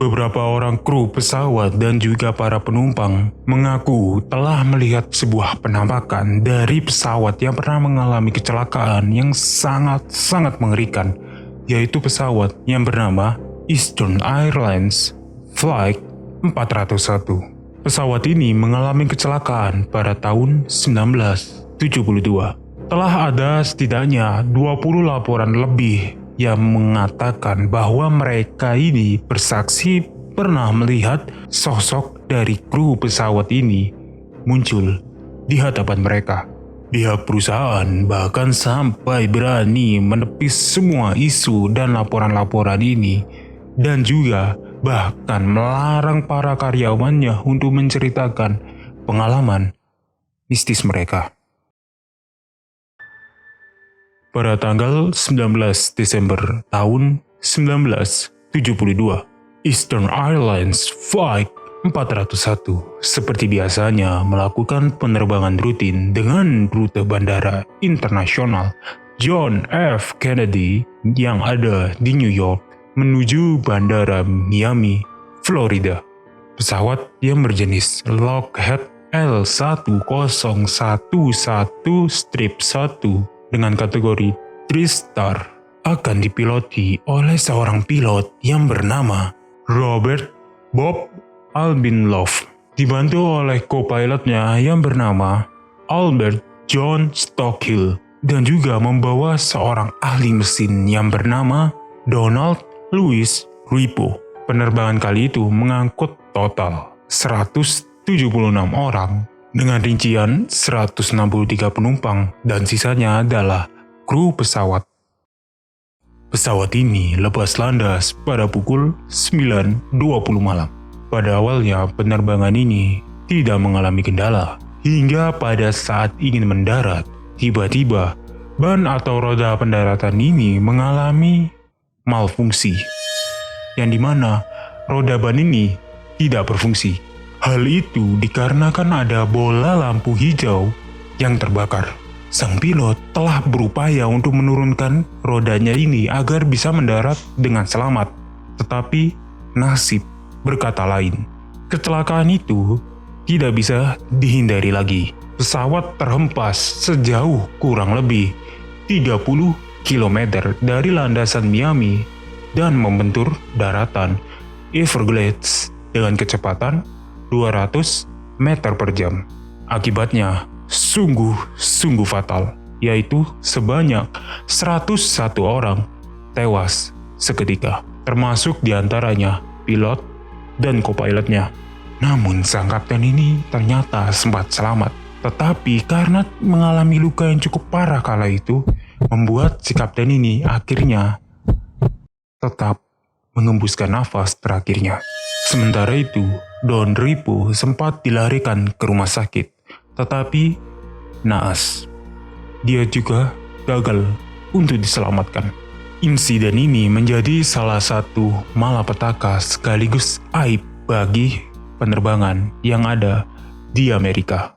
Beberapa orang kru pesawat dan juga para penumpang mengaku telah melihat sebuah penampakan dari pesawat yang pernah mengalami kecelakaan yang sangat mengerikan, yaitu pesawat yang bernama Eastern Airlines Flight 401. Pesawat ini mengalami kecelakaan pada tahun 1972. Telah ada setidaknya 20 laporan lebih yang mengatakan bahwa mereka ini bersaksi pernah melihat sosok dari kru pesawat ini muncul di hadapan mereka. Pihak perusahaan bahkan sampai berani menepis semua isu dan laporan-laporan ini, dan juga bahkan melarang para karyawannya untuk menceritakan pengalaman mistis mereka. Pada tanggal 19 Desember tahun 1972, Eastern Airlines Flight 401 seperti biasanya melakukan penerbangan rutin dengan rute Bandara Internasional John F. Kennedy yang ada di New York menuju Bandara Miami, Florida. Pesawat yang berjenis Lockheed L1011-1 dengan kategori 3-star akan dipiloti oleh seorang pilot yang bernama Robert Bob Albinloff, dibantu oleh co-pilotnya yang bernama Albert John Stockhill, dan juga membawa seorang ahli mesin yang bernama Donald Louis Ripo. Penerbangan kali itu mengangkut total 176 orang dengan rincian 163 penumpang dan sisanya adalah kru pesawat. Pesawat ini lepas landas pada pukul 9.20 malam. Pada awalnya penerbangan ini tidak mengalami kendala, hingga pada saat ingin mendarat, tiba-tiba ban atau roda pendaratan ini mengalami malfungsi, yang dimana roda ban ini tidak berfungsi. Hal itu dikarenakan ada bola lampu hijau yang terbakar. Sang pilot telah berupaya untuk menurunkan rodanya ini agar bisa mendarat dengan selamat. Tetapi nasib berkata lain. Kecelakaan itu tidak bisa dihindari lagi. Pesawat terhempas sejauh kurang lebih 30 km dari landasan Miami dan membentur daratan Everglades dengan kecepatan 200 meter per jam. Akibatnya sungguh fatal, yaitu sebanyak 101 orang tewas seketika, termasuk diantaranya pilot dan co-pilotnya. Namun sang kapten ini ternyata sempat selamat, tetapi karena mengalami luka yang cukup parah kala itu, membuat si kapten ini akhirnya tetap mengembuskan nafas terakhirnya. Sementara itu, Don Ripo sempat dilarikan ke rumah sakit, tetapi naas, dia juga gagal untuk diselamatkan. Insiden ini menjadi salah satu malapetaka sekaligus aib bagi penerbangan yang ada di Amerika.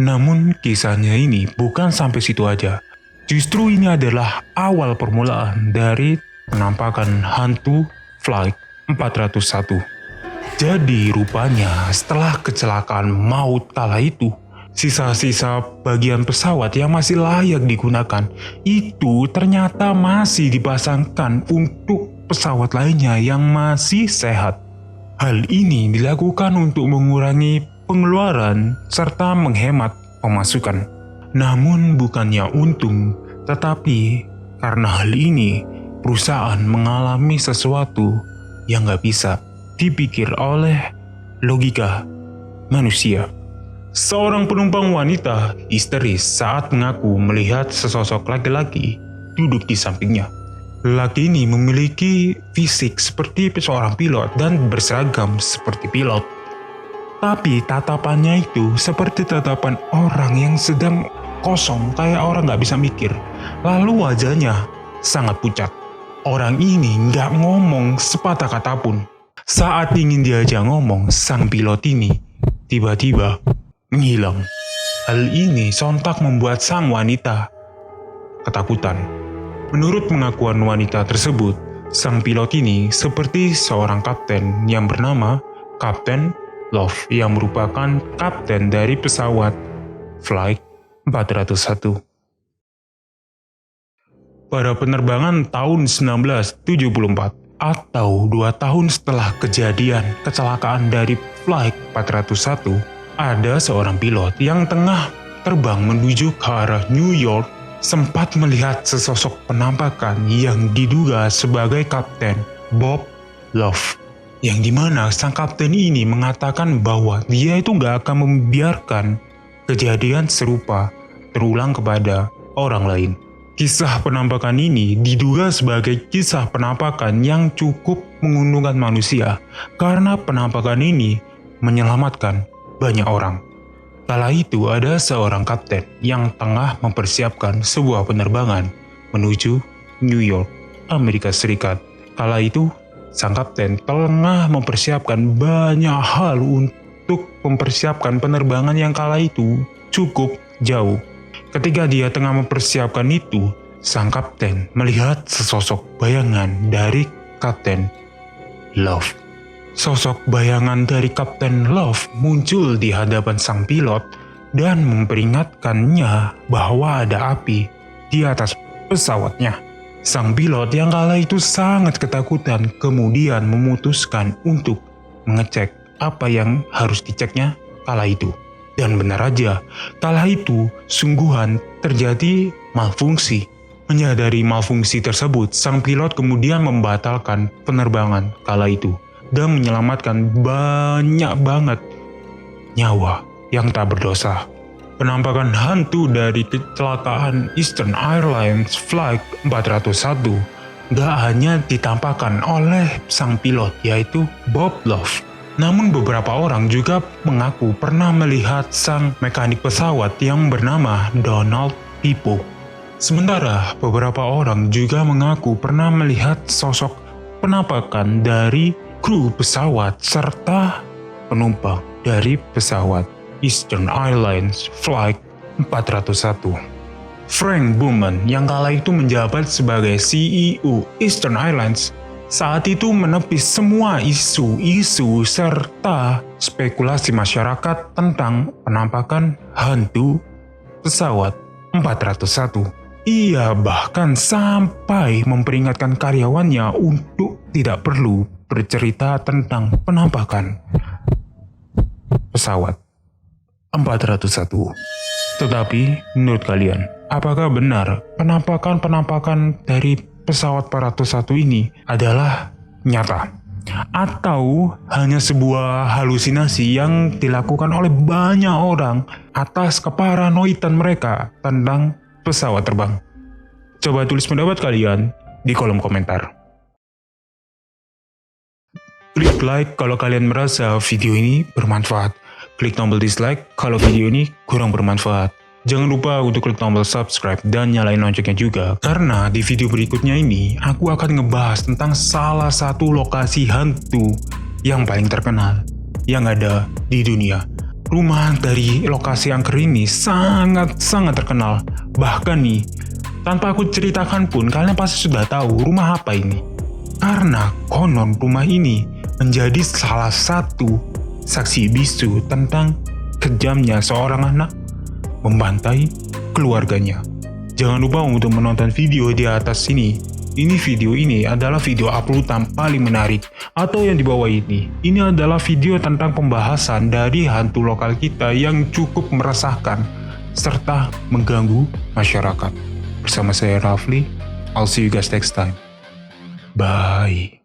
Namun kisahnya ini bukan sampai situ aja. Justru ini adalah awal permulaan dari penampakan hantu Flight 401. Jadi rupanya setelah kecelakaan maut kala itu, sisa-sisa bagian pesawat yang masih layak digunakan itu ternyata masih dipasangkan untuk pesawat lainnya yang masih sehat. Hal ini dilakukan untuk mengurangi pengeluaran serta menghemat pemasukan. Namun bukannya untung, tetapi karena hal ini perusahaan mengalami sesuatu yang gak bisa dipikir oleh logika manusia. Seorang penumpang wanita histeris saat mengaku melihat sesosok laki-laki duduk di sampingnya. Lelaki ini memiliki fisik seperti seorang pilot dan berseragam seperti pilot. Tapi tatapannya itu seperti tatapan orang yang sedang kosong, kayak orang gak bisa mikir. Lalu wajahnya sangat pucat. Orang ini gak ngomong sepatah kata pun. Saat ingin diajak ngomong, sang pilot ini tiba-tiba menghilang. Hal ini sontak membuat sang wanita ketakutan. Menurut pengakuan wanita tersebut, Sang pilot ini seperti seorang kapten yang bernama Kapten Love yang merupakan kapten dari pesawat Flight 401. Pada penerbangan tahun 1974 atau 2 tahun setelah kejadian kecelakaan dari Flight 401, ada seorang pilot yang tengah terbang menuju ke arah New York sempat melihat sesosok penampakan yang diduga sebagai Kapten Bob Love. Yang dimana sang kapten ini mengatakan bahwa dia itu gak akan membiarkan kejadian serupa terulang kepada orang lain. Kisah penampakan ini diduga sebagai kisah penampakan yang cukup menguntungkan manusia karena penampakan ini menyelamatkan banyak orang. Kala itu ada seorang kapten yang tengah mempersiapkan sebuah penerbangan menuju New York, Amerika Serikat. Kala itu sang kapten tengah mempersiapkan banyak hal untuk mempersiapkan penerbangan yang kala itu cukup jauh. Ketika dia tengah mempersiapkan itu, sang kapten melihat sesosok bayangan dari Kapten Love. Sosok bayangan dari Kapten Love muncul di hadapan sang pilot dan memperingatkannya bahwa ada api di atas pesawatnya. Sang pilot yang kala itu sangat ketakutan kemudian memutuskan untuk mengecek apa yang harus diceknya kala itu. Dan benar aja, kala itu sungguhan terjadi malfungsi. Menyadari malfungsi tersebut, sang pilot kemudian membatalkan penerbangan kala itu dan menyelamatkan banyak banget nyawa yang tak berdosa. Penampakan hantu dari kecelakaan Eastern Airlines Flight 401 gak hanya ditampakkan oleh sang pilot yaitu Bob Love. Namun beberapa orang juga mengaku pernah melihat sang mekanik pesawat yang bernama Donald Pipo. Sementara beberapa orang juga mengaku pernah melihat sosok penampakan dari kru pesawat serta penumpang dari pesawat Eastern Airlines Flight 401. Frank Bowman yang kala itu menjabat sebagai CEO Eastern Airlines saat itu menepis semua isu-isu serta spekulasi masyarakat tentang penampakan hantu pesawat 401. Ia bahkan sampai memperingatkan karyawannya untuk tidak perlu bercerita tentang penampakan pesawat 401. Tetapi menurut kalian, apakah benar penampakan-penampakan dari pesawat 401 ini adalah nyata? Atau hanya sebuah halusinasi yang dilakukan oleh banyak orang atas keparanoidan mereka tentang pesawat terbang? Coba tulis pendapat kalian di kolom komentar. Klik like kalau kalian merasa video ini bermanfaat. Klik tombol dislike kalau video ini kurang bermanfaat. Jangan lupa untuk klik tombol subscribe dan nyalain loncengnya juga, karena di video berikutnya ini aku akan ngebahas tentang salah satu lokasi hantu yang paling terkenal yang ada di dunia. Rumah dari lokasi angker ini sangat-sangat terkenal. Bahkan nih, tanpa aku ceritakan pun kalian pasti sudah tahu rumah apa ini. Karena konon rumah ini menjadi salah satu saksi bisu tentang kejamnya seorang anak membantai keluarganya. Jangan lupa untuk menonton video di atas sini. Video ini adalah video uploadan paling menarik. Atau yang di bawah ini adalah video tentang pembahasan dari hantu lokal kita yang cukup meresahkan serta mengganggu masyarakat. Bersama saya Rafli, I'll see you guys next time. Bye.